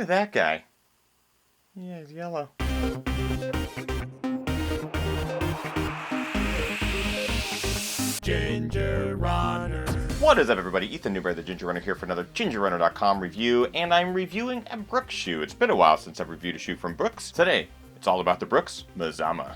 at that guy. Yeah, he's yellow. Ginger Runner. What is up, everybody? Ethan Newberry, the Ginger Runner, here for another GingerRunner.com review, and I'm reviewing a Brooks shoe. It's been a while since I've reviewed a shoe from Brooks. Today, it's all about the Brooks Mazama.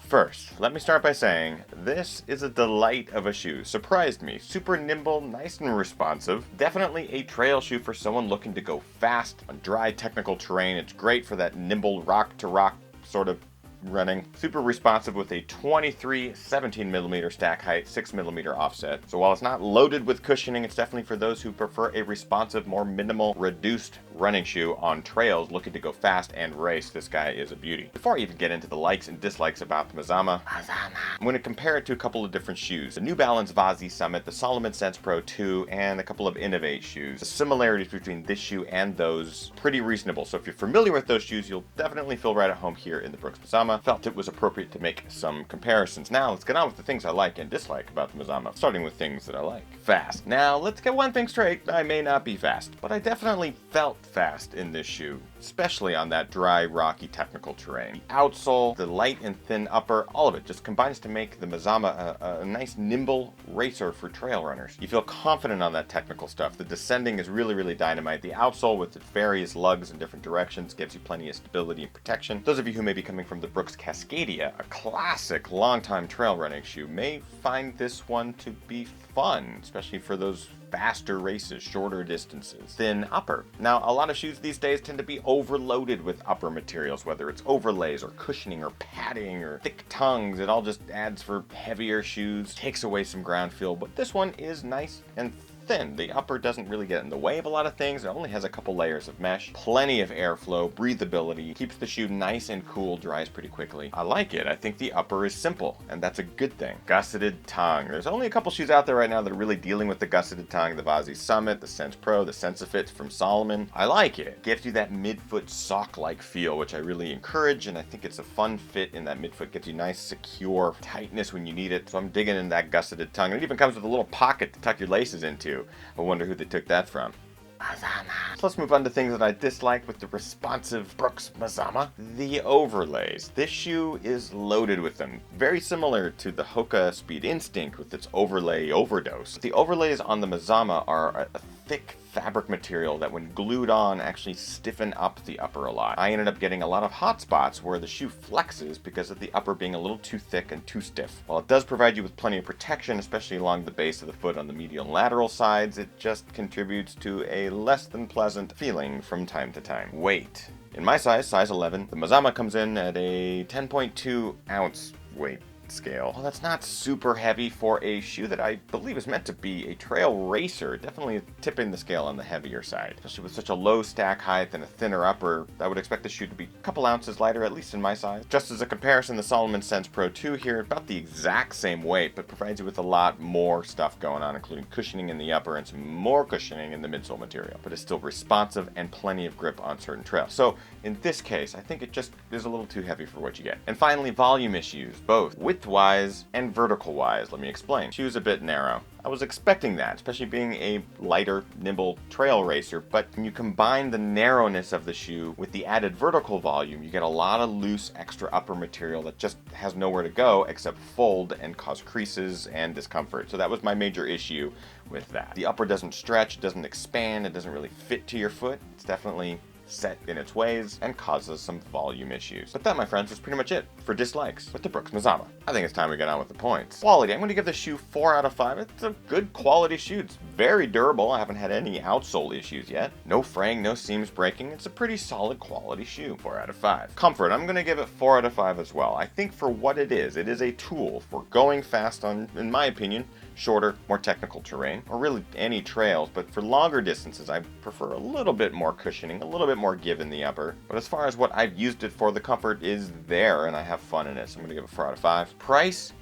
First, let me start by saying, this is a delight of a shoe. Surprised me. Super nimble, nice and responsive. Definitely a trail shoe for someone looking to go fast on dry, technical terrain. It's great for that nimble rock-to-rock sort of running. Super responsive with a 23 17mm stack height, 6mm offset. So while it's not loaded with cushioning, it's definitely for those who prefer a responsive, more minimal, reduced running shoe on trails looking to go fast and race. This guy is a beauty. Before I even get into the likes and dislikes about the Mazama, I'm going to compare it to a couple of different shoes. The New Balance Vasi Summit, the Salomon Sense Pro 2, and a couple of Innovate shoes. The similarities between this shoe and those, pretty reasonable. So if you're familiar with those shoes, you'll definitely feel right at home here in the Brooks Mazama. Felt it was appropriate to make some comparisons. Now let's get on with the things I like and dislike about the Mazama, starting with things that I like. Fast. Now let's get one thing straight. I may not be fast, but I definitely felt fast in this shoe, especially on that dry, rocky, technical terrain. The outsole, the light and thin upper, all of it just combines to make the Mazama a nice, nimble racer for trail runners. You feel confident on that technical stuff. The descending is really, really dynamite. The outsole with its various lugs in different directions gives you plenty of stability and protection. Those of you who may be coming from the Brooks Cascadia, a classic long-time trail running shoe, may find this one to be fun, especially for those faster races, shorter distances. Thin upper. Now, a lot of shoes these days tend to be overloaded with upper materials, whether it's overlays or cushioning or padding or thick tongues. It all just adds for heavier shoes, takes away some ground feel, but this one is nice and thin. The upper doesn't really get in the way of a lot of things. It only has a couple layers of mesh, plenty of airflow, breathability, keeps the shoe nice and cool, dries pretty quickly. I like it. I think the upper is simple, and that's a good thing. Gusseted tongue. There's only a couple shoes out there right now that are really dealing with the gusseted tongue. The Vasi Summit, the Sense Pro, the SensaFit from Salomon. I like it. Gives you that midfoot sock-like feel, which I really encourage, and I think it's a fun fit in that midfoot. Gives you nice, secure tightness when you need it, so I'm digging in that gusseted tongue. It even comes with a little pocket to tuck your laces into. I wonder who they took that from. Mazama. So let's move on to things that I dislike with the responsive Brooks Mazama. The overlays. This shoe is loaded with them. Very similar to the Hoka Speed Instinct with its overlay overdose. The overlays on the Mazama are a thick fabric material that when glued on actually stiffen up the upper a lot. I ended up getting a lot of hot spots where the shoe flexes because of the upper being a little too thick and too stiff. While it does provide you with plenty of protection, especially along the base of the foot on the medial and lateral sides, it just contributes to a less than pleasant feeling from time to time. Weight. In my size 11, the Mazama comes in at a 10.2 ounce weight scale. Well, that's not super heavy for a shoe that I believe is meant to be a trail racer. Definitely tipping the scale on the heavier side. Especially with such a low stack height and a thinner upper, I would expect the shoe to be a couple ounces lighter, at least in my size. Just as a comparison, the Salomon Sense Pro 2 here, about the exact same weight, but provides you with a lot more stuff going on, including cushioning in the upper and some more cushioning in the midsole material. But it's still responsive and plenty of grip on certain trails. So in this case, I think it just is a little too heavy for what you get. And finally, volume issues, both width-wise and vertical-wise. Let me explain. Shoe's a bit narrow. I was expecting that, especially being a lighter, nimble trail racer, but when you combine the narrowness of the shoe with the added vertical volume, you get a lot of loose, extra upper material that just has nowhere to go except fold and cause creases and discomfort. So that was my major issue with that. The upper doesn't stretch, it doesn't expand, it doesn't really fit to your foot. It's definitely set in its ways and causes some volume issues. But that, my friends, is pretty much it for dislikes with the Brooks Mazama. I think it's time we get on with the points. Quality. I'm going to give the shoe 4 out of 5. It's a good quality shoe. It's very durable. I haven't had any outsole issues yet. No fraying, no seams breaking. It's a pretty solid quality shoe. 4 out of 5. Comfort. I'm going to give it 4 out of 5 as well. I think for what it is a tool for going fast on, in my opinion, shorter, more technical terrain, or really any trails, but for longer distances, I prefer a little bit more cushioning, a little bit more give in the upper. But as far as what I've used it for, the comfort is there, and I have fun in it, so I'm going to give it 4 out of 5. Price?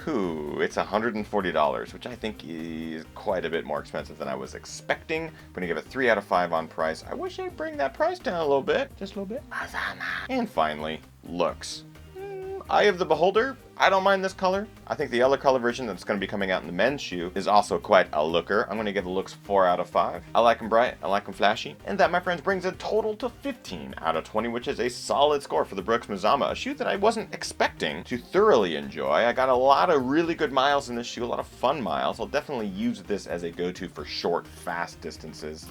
It's $140, which I think is quite a bit more expensive than I was expecting. I'm going to give it 3 out of 5 on price. I wish I'd bring that price down a little bit, just a little bit. And finally, looks. Eye of the beholder, I don't mind this color. I think the yellow color version that's going to be coming out in the men's shoe is also quite a looker. I'm going to give the looks 4 out of 5. I like them bright, I like them flashy, and that, my friends, brings a total to 15 out of 20, which is a solid score for the Brooks Mazama, a shoe that I wasn't expecting to thoroughly enjoy. I got a lot of really good miles in this shoe, a lot of fun miles. I'll definitely use this as a go-to for short, fast distances.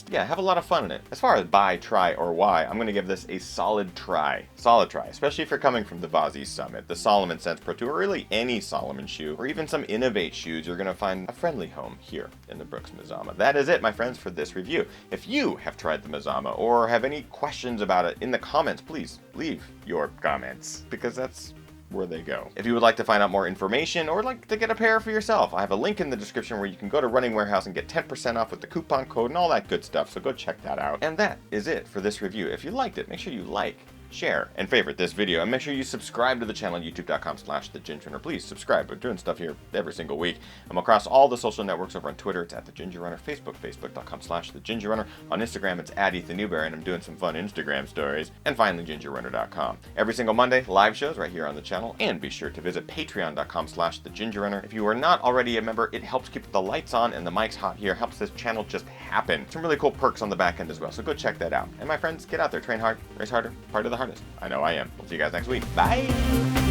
Yeah, have a lot of fun in it. As far as buy, try, or why, I'm going to give this a solid try. Solid try, especially if you're coming from the Vazzi Summit, the Salomon Sense Pro 2, or really any Salomon shoe, or even some Innovate shoes. You're going to find a friendly home here in the Brooks Mazama. That is it, my friends, for this review. If you have tried the Mazama or have any questions about it in the comments, please leave your comments, because that's where they go. If you would like to find out more information or like to get a pair for yourself, I have a link in the description where you can go to Running Warehouse and get 10% off with the coupon code and all that good stuff, so go check that out. And that is it for this review. If you liked it, make sure you like, share, and favorite this video, and make sure you subscribe to the channel on youtube.com/thegingerrunner. Please subscribe. We're doing stuff here every single week. I'm across all the social networks. Over on Twitter, it's @thegingerrunner, Facebook, facebook.com/thegingerrunner. On Instagram, it's @EthanNewberry, and I'm doing some fun Instagram stories. And finally, gingerrunner.com. Every single Monday, live shows right here on the channel, and be sure to visit patreon.com/thegingerrunner. If you are not already a member, it helps keep the lights on and the mics hot here, helps this channel just happen. Some really cool perks on the back end as well, so go check that out. And my friends, get out there, train hard, race harder, part of the hardest. I know I am. We'll see you guys next week. Bye!